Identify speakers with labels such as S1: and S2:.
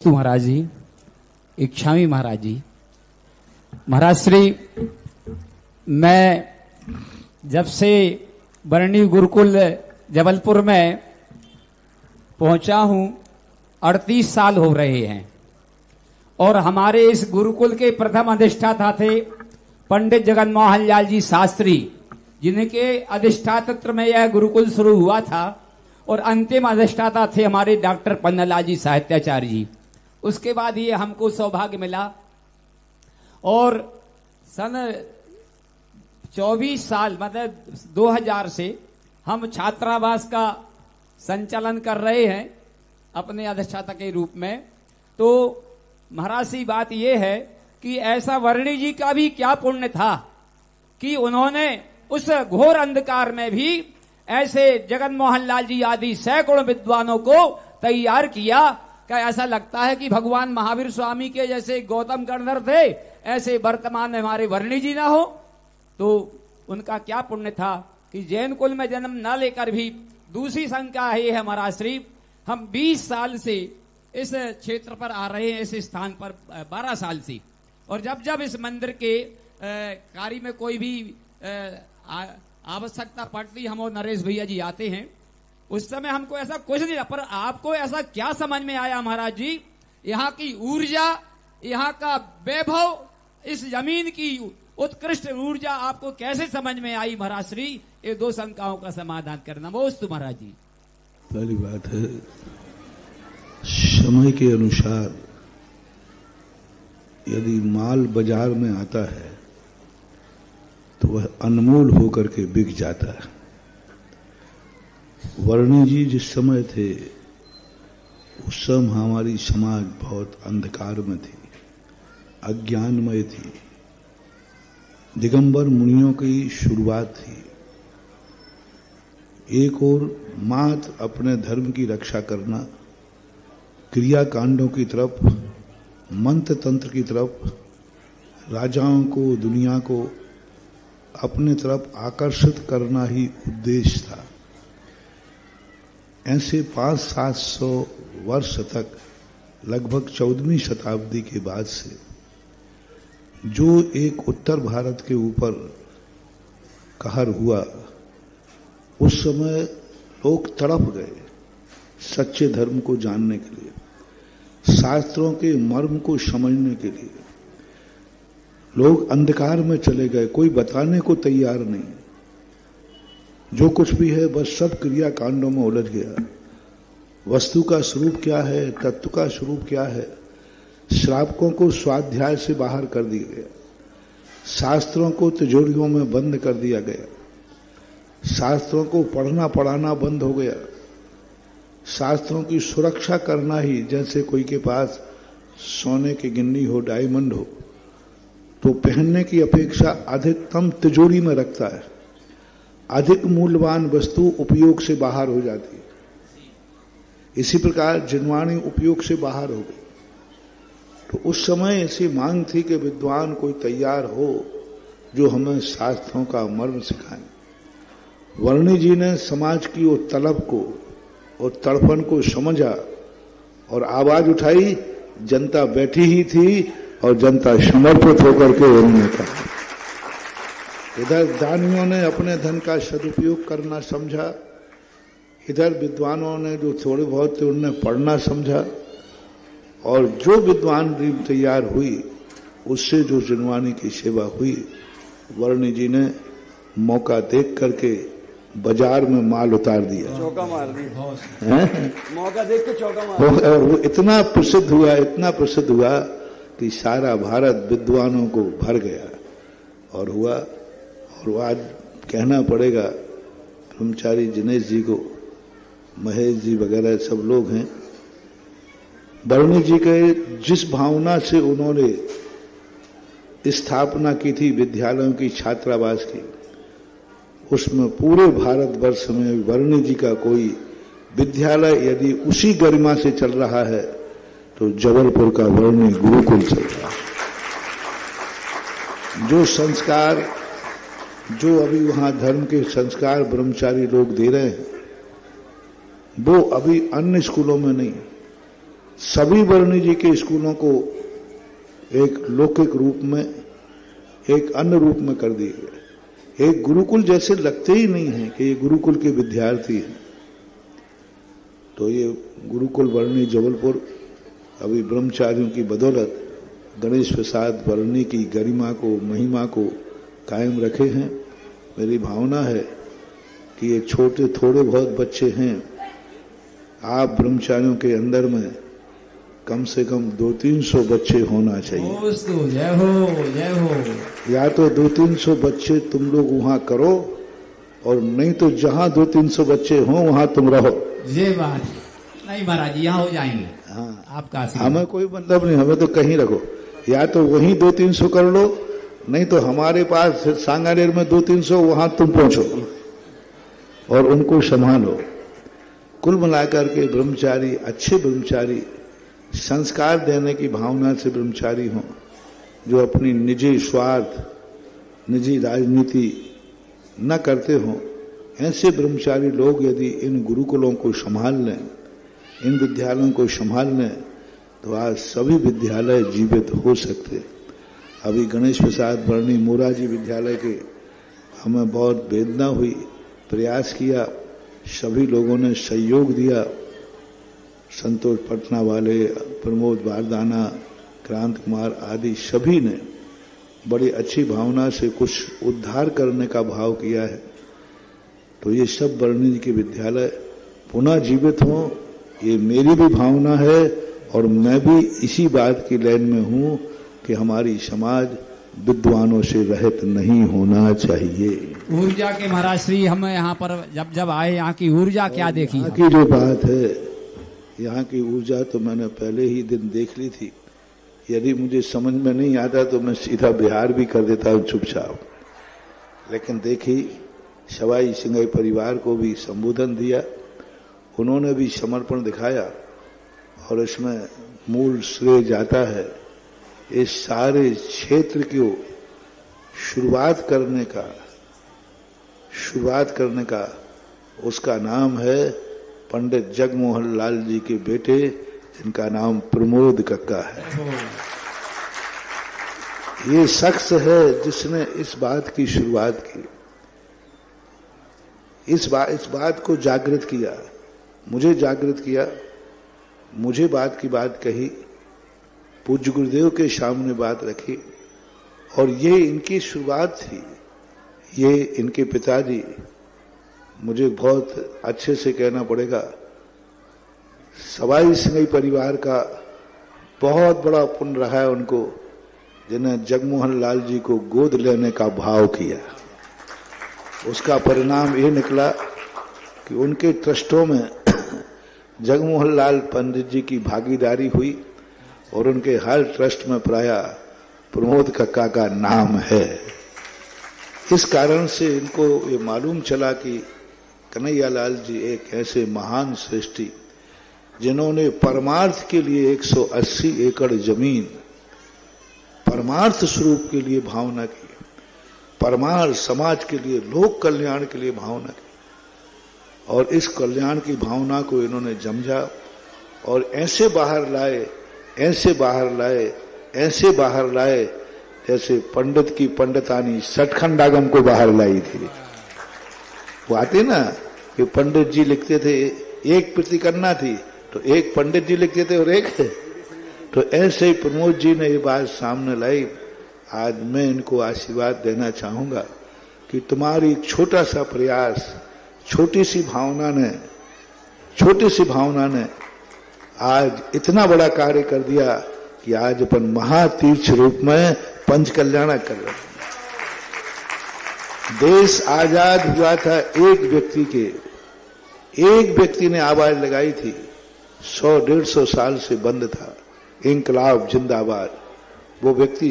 S1: नमोस्तु महाराज जी, इच्छामी महाराज जी। महाराज श्री, मैं जब से बरनी गुरुकुल जबलपुर में पहुंचा हूं 38 साल हो रहे हैं और हमारे इस गुरुकुल के प्रथम अधिष्ठाता थे पंडित जगन मोहन लाल जी शास्त्री, जिनके अधिष्ठातृत्व में यह गुरुकुल शुरू हुआ था, और अंतिम अधिष्ठाता थे हमारे डॉक्टर पन्नालाल जी साहित्याचार्य जी। उसके बाद ये हमको सौभाग्य मिला और सन 24 साल मतलब 2000 से हम छात्रावास का संचालन कर रहे हैं अपने अधिष्ठाता के रूप में। तो महाराज सी बात यह है कि ऐसा वर्णी जी का भी क्या पुण्य था कि उन्होंने उस घोर अंधकार में भी ऐसे जगन मोहन लाल जी आदि सैकड़ों विद्वानों को तैयार किया। क्या ऐसा लगता है कि भगवान महावीर स्वामी के जैसे गौतम गणधर थे, ऐसे वर्तमान में हमारे वर्णी जी ना हो? तो उनका क्या पुण्य था कि जैन कुल में जन्म न लेकर भी दूसरी शंका है हमारा श्री, हम 20 साल से इस क्षेत्र पर आ रहे हैं, इस स्थान पर 12 साल से, और जब जब इस मंदिर के कार्य में कोई भी आवश्यकता पड़ती, हम और नरेश भैया जी आते हैं, उस समय हमको ऐसा कुछ नहीं, पर आपको ऐसा क्या समझ में आया महाराज जी, यहाँ की ऊर्जा, यहाँ का वैभव, इस जमीन की उत्कृष्ट ऊर्जा आपको कैसे समझ में आई महाराज श्री? ये दो शंकाओं का समाधान करना। नमोस्तु महाराज जी।
S2: पहली बात है, समय के अनुसार यदि माल बाजार में आता है तो वह अनमोल होकर के बिक जाता है। वर्णी जी जिस समय थे उस समय हमारी समाज बहुत अंधकार में थी, अज्ञानमय थी, दिगंबर मुनियों की शुरुआत थी। एक और मात्र अपने धर्म की रक्षा करना, क्रिया कांडों की तरफ, मंत्र तंत्र की तरफ, राजाओं को, दुनिया को अपने तरफ आकर्षित करना ही उद्देश्य था। ऐसे 500-700 वर्ष तक, लगभग 14वीं शताब्दी के बाद से जो एक उत्तर भारत के ऊपर कहर हुआ, उस समय लोग तड़प गए सच्चे धर्म को जानने के लिए, शास्त्रों के मर्म को समझने के लिए। लोग अंधकार में चले गए, कोई बताने को तैयार नहीं। जो कुछ भी है बस सब क्रिया कांडों में उलझ गया। वस्तु का स्वरूप क्या है, तत्व का स्वरूप क्या है, श्रावकों को स्वाध्याय से बाहर कर दिया गया, शास्त्रों को तिजोरियों में बंद कर दिया गया, शास्त्रों को पढ़ना पढ़ाना बंद हो गया, शास्त्रों की सुरक्षा करना ही, जैसे कोई के पास सोने की गिन्नी हो, डायमंड हो, तो पहनने की अपेक्षा अधिकतम तिजोरी में रखता है, अधिक मूल्यवान वस्तु उपयोग से बाहर हो जाती है। इसी प्रकार जिनवाणी उपयोग से बाहर हो गई। तो उस समय ऐसी मांग थी कि विद्वान कोई तैयार हो जो हमें शास्त्रों का मर्म सिखाए। वर्णी जी ने समाज की वो तलब को और तड़पन को समझा और आवाज उठाई। जनता बैठी ही थी और जनता समर्पित होकर के उन्होंने कहा। इधर दानियों ने अपने धन का सदुपयोग करना समझा, इधर विद्वानों ने जो थोड़े बहुत थे उन्होंने पढ़ना समझा, और जो विद्वान रीम तैयार हुई उससे जो जिनवानी की सेवा हुई, वर्णी जी ने मौका देख करके बाजार में माल उतार दिया,
S3: चौका मार दिया, मौका देख के चौका मार दिया।
S2: और वो इतना प्रसिद्ध हुआ, इतना प्रसिद्ध हुआ कि सारा भारत विद्वानों को भर गया और हुआ। और वो आज कहना पड़ेगा ब्रह्मचारी जिनेश जी को, महेश जी वगैरह सब लोग हैं, वर्णी जी के जिस भावना से उन्होंने स्थापना की थी विद्यालयों की, छात्रावास की, उसमें पूरे भारतवर्ष में वर्णी जी का कोई विद्यालय यदि उसी गरिमा से चल रहा है तो जबलपुर का वर्णी गुरुकुल चल रहा है। जो संस्कार, जो अभी वहां धर्म के संस्कार ब्रह्मचारी लोग दे रहे हैं, वो अभी अन्य स्कूलों में नहीं। सभी वर्णी जी के स्कूलों को एक लौकिक रूप में, एक अन्य रूप में कर दिए गए। एक गुरुकुल जैसे लगते ही नहीं है कि ये गुरुकुल के विद्यार्थी हैं। तो ये गुरुकुल वर्णी जबलपुर अभी ब्रह्मचारियों की बदौलत गणेश प्रसाद वर्णी की गरिमा को, महिमा को कायम रखे हैं। मेरी भावना है कि ये छोटे थोड़े बहुत बच्चे हैं, आप ब्रह्मचारियों के अंदर में कम से कम 200-300 बच्चे होना चाहिए।
S1: जय हो, जय हो।
S2: या तो 200-300 बच्चे तुम लोग वहां करो, और नहीं तो जहां 200-300 बच्चे हों वहां तुम रहो।
S1: ये बात नहीं महाराज, यहाँ हो जाएंगे।
S2: हाँ,
S1: आपका
S2: हमें कोई मतलब नहीं, हमें तो कहीं रखो। या तो वहीं 200-300 कर लो, नहीं तो हमारे पास सांगानेर में 200-300, वहां तुम पहुंचो और उनको संभालो। कुल मिलाकर के ब्रह्मचारी, अच्छे ब्रह्मचारी, संस्कार देने की भावना से ब्रह्मचारी हों, जो अपनी निजी स्वार्थ, निजी राजनीति न करते हों। ऐसे ब्रह्मचारी लोग यदि इन गुरुकुलों को संभाल लें, इन विद्यालयों को संभाल लें, तो आज सभी विद्यालय जीवित हो सकते। अभी गणेश प्रसाद वर्णी मोरारजी विद्यालय के हमें बहुत वेदना हुई, प्रयास किया, सभी लोगों ने सहयोग दिया। संतोष पटना वाले, प्रमोद बारदाना, क्रांत कुमार आदि सभी ने बड़ी अच्छी भावना से कुछ उद्धार करने का भाव किया है। तो ये सब वर्णी जी के विद्यालय पुनः जीवित हों, ये मेरी भी भावना है, और मैं भी इसी बात की लाइन में हूं कि हमारी समाज विद्वानों से रहित नहीं होना चाहिए।
S1: ऊर्जा के महाराज श्री, हम यहाँ पर जब आए, यहाँ की ऊर्जा क्या देखी?
S2: यहाँ की जो बात है, यहाँ की ऊर्जा तो मैंने पहले ही दिन देख ली थी। यदि मुझे समझ में नहीं आता तो मैं सीधा बिहार भी कर देता हूँ चुपचाप। लेकिन देखी, सवाई सिंगाई परिवार को भी संबोधन दिया, उन्होंने भी समर्पण दिखाया, और इसमें मूल श्रेय जाता है इस सारे क्षेत्र को शुरुआत करने का उसका नाम है पंडित जगमोहन लाल जी के बेटे, जिनका नाम प्रमोद कक्का है। ये शख्स है जिसने इस बात की शुरुआत की, इस बात को जागृत किया, मुझे जागृत किया, मुझे बात की बात कही, पूज्य गुरुदेव के सामने बात रखी, और ये इनकी शुरुआत थी। ये इनके पिताजी, मुझे बहुत अच्छे से कहना पड़ेगा, सवाई सिंगाई परिवार का बहुत बड़ा पुण्य रहा है उनको, जिन्हें जगमोहन लाल जी को गोद लेने का भाव किया। उसका परिणाम ये निकला कि उनके ट्रस्टों में जगमोहन लाल पंडित जी की भागीदारी हुई, और उनके हर ट्रस्ट में प्राय प्रमोद कक्का का नाम है। इस कारण से इनको ये मालूम चला कि कन्हैयालाल जी एक ऐसे महान सृष्टि, जिन्होंने परमार्थ के लिए 180 एकड़ जमीन परमार्थ स्वरूप के लिए भावना की, परमार्थ समाज के लिए, लोक कल्याण के लिए भावना की, और इस कल्याण की भावना को इन्होंने समझा और ऐसे बाहर लाए जैसे पंडित की पंडितानी सटखंडागम को बाहर लाई थी। वो आते ना कि पंडित जी लिखते थे, एक प्रति करना थी तो एक पंडित जी लिखते थे और एक, तो ऐसे ही प्रमोद जी ने ये बात सामने लाई। आज मैं इनको आशीर्वाद देना चाहूंगा कि तुम्हारी छोटा सा प्रयास, छोटी सी भावना ने आज इतना बड़ा कार्य कर दिया कि आज अपन महातीर्थ रूप में पंच कल्याण कर रहे हैं। देश आजाद हुआ था एक व्यक्ति ने आवाज लगाई थी, 100-150 साल से बंद था, इंकलाब जिंदाबाद। वो व्यक्ति